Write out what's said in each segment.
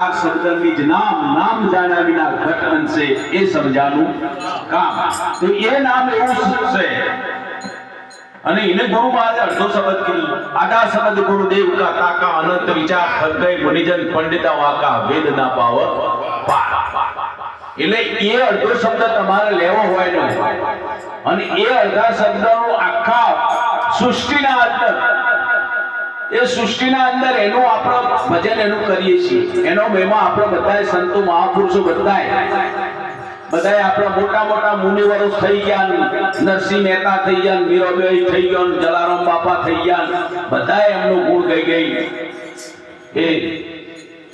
શબ્દની જ નામ જાણ્યા વિના ઘટ બનશે એ સમજાનું કામ તો એ નામ એવું છે અને એને ગુરુ મહારાજ અડધો શબ્દ કીધું આધા શબ્દ ગુરુદેવ કા તાકા અનંત વિચાર થગઈ મુનિજન પંડિતા વાકા વેદ ના પાવ એટલે એ અડધો શબ્દ તમારે લેવો હોય ને અને એ અડધા શબ્દનો આખા સૃષ્ટિના અંદર એ સૃષ્ટિના અંદર એનું આપણે ભજન એનું કરીએ છીએ એનો મહિમા આપણે બધાય સંતો મહાપુરુષો બધાય આપણા મોટા મોટા મુનિવરો થઈ ગયા નરસિંહ મહેતા થઈ ગયા મીરાબાઈ થઈ ગયો જલારામ બાપા થઈ ગયા બધાય એમનો ગુણ ગઈ ગઈ એ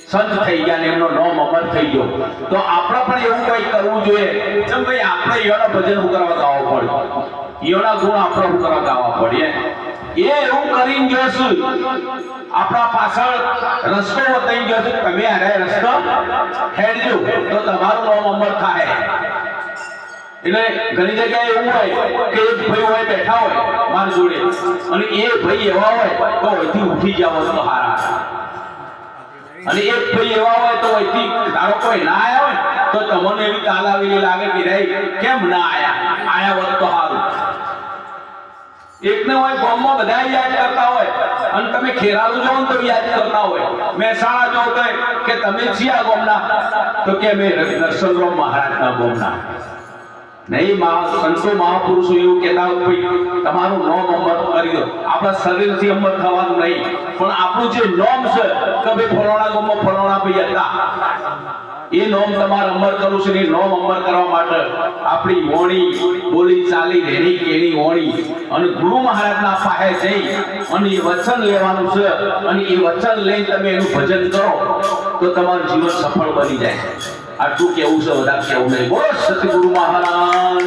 સંત થઈ ગયા ને એમનો નામ અમર થઈ ગયો તો આપણે પણ એવું કંઈ કરવું જોઈએ જેમ ભાઈ આપણે ઈયોના ભજન કરવા ગાવા પડે ઈયોના ગુણ આપણે કરવા ગાવા પડે એ એવું કરીને જોશું આપણા પાછળ રસ્તો બતાવી ગયો છે તમે આરે રસ્તો હેડજો તો તમારું નામ અમર થાય એટલે ઘણી જગ્યાએ એવું હોય કે એક ભાઈ હોય બેઠા હોય મારી જોડે અને એ ભાઈ એવા હોય તો અહીંથી ઉઠી જાવ તો હારા અને એક ભાઈ એવા હોય તો અહીંથી ધારો કોઈ ના આવ્યા હોય તો તમને એવી તાલ આવેલી લાગે કે રે કેમ ના આયા હોત તો સારું એકને હોય ગામમાં બધા યાદ કરતા હોય અને તમે ખેરાલુ જો તો યાદ કરતા હોય મહેસાણા જો તો કે તમે છીએ ગામના તો કે મે નરસિંહરાવ મહારાજના ગામના નહીં સંતો મહાપુરુષો એવું કહેતા હોય તમારું નામ અમર કરી દો આપણા શરીરથી અમર થવાનું નહીં પણ આપણું જે નામ છે કે ભાઈ ફલાણા ગામમાં ફલાણા ભાઈ હતા એ નામ તમારે અમર કરવું છે એ નામ અમર કરવા માટે આપણી વાણી બોલી ચાલી રેણી કેણી વાણી અને ગુરુ મહારાજના પાસે જઈ અને એ વચન લેવાનું છે અને એ વચન લઈને તમે એનું ભજન કરો તો તમારું જીવન સફળ બની જાય આટલું કેવું છે વધારે કેવું નહીં બોલો સતગુરુ મહારાજ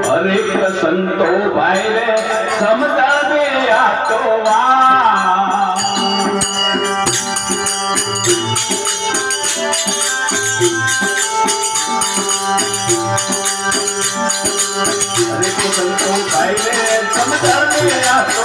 હરે સંતો ભાઈ રે સમજા દે આ તો હરે સંતો ભાઈ રે સમજા દે આ તો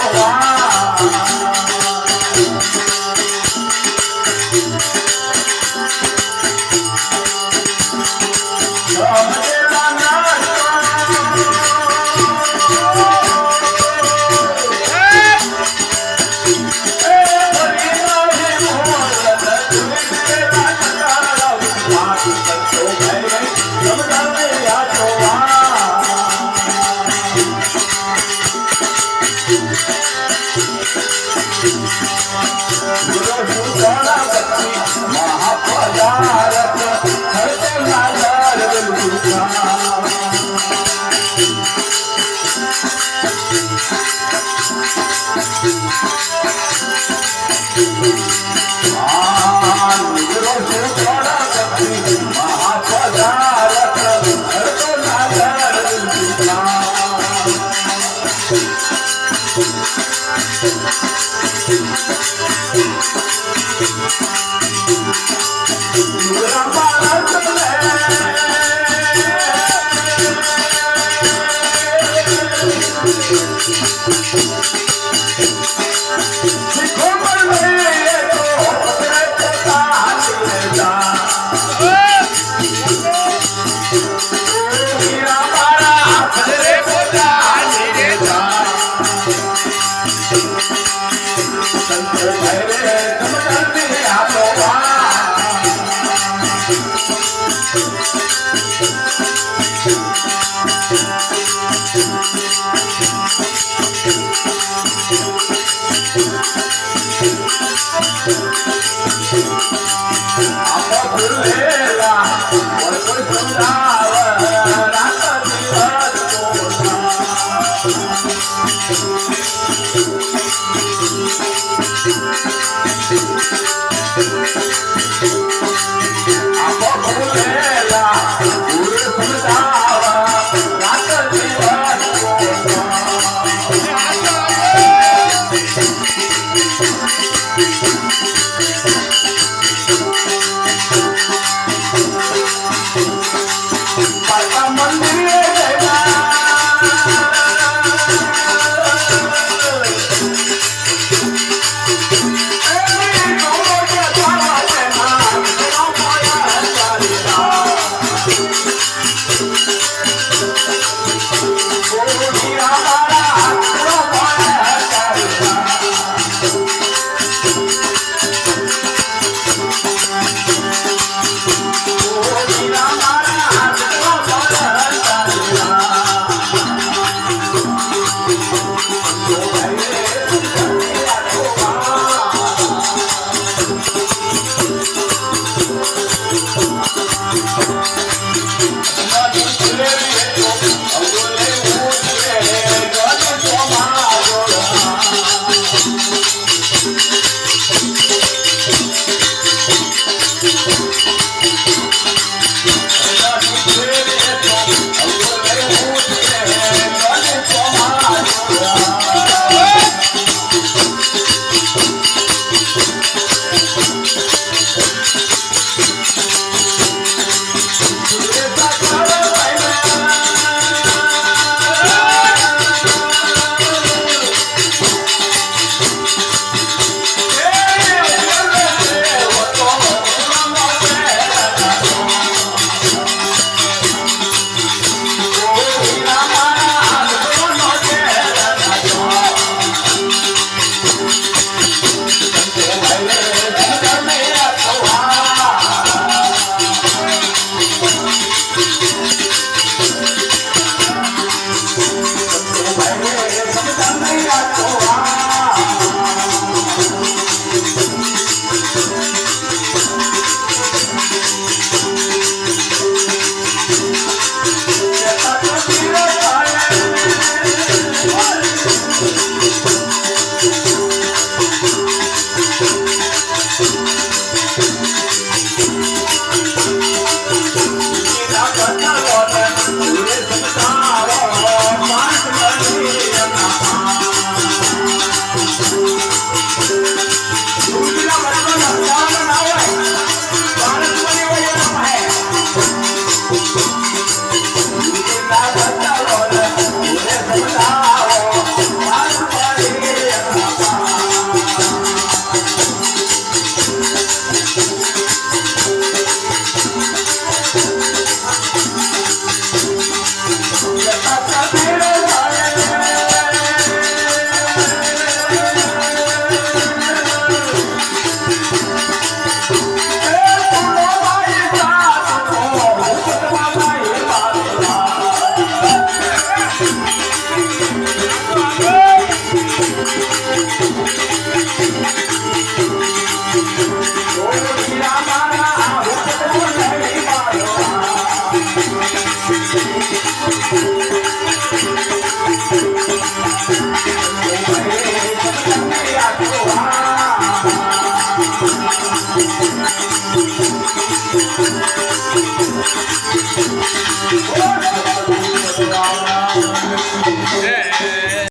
Oh,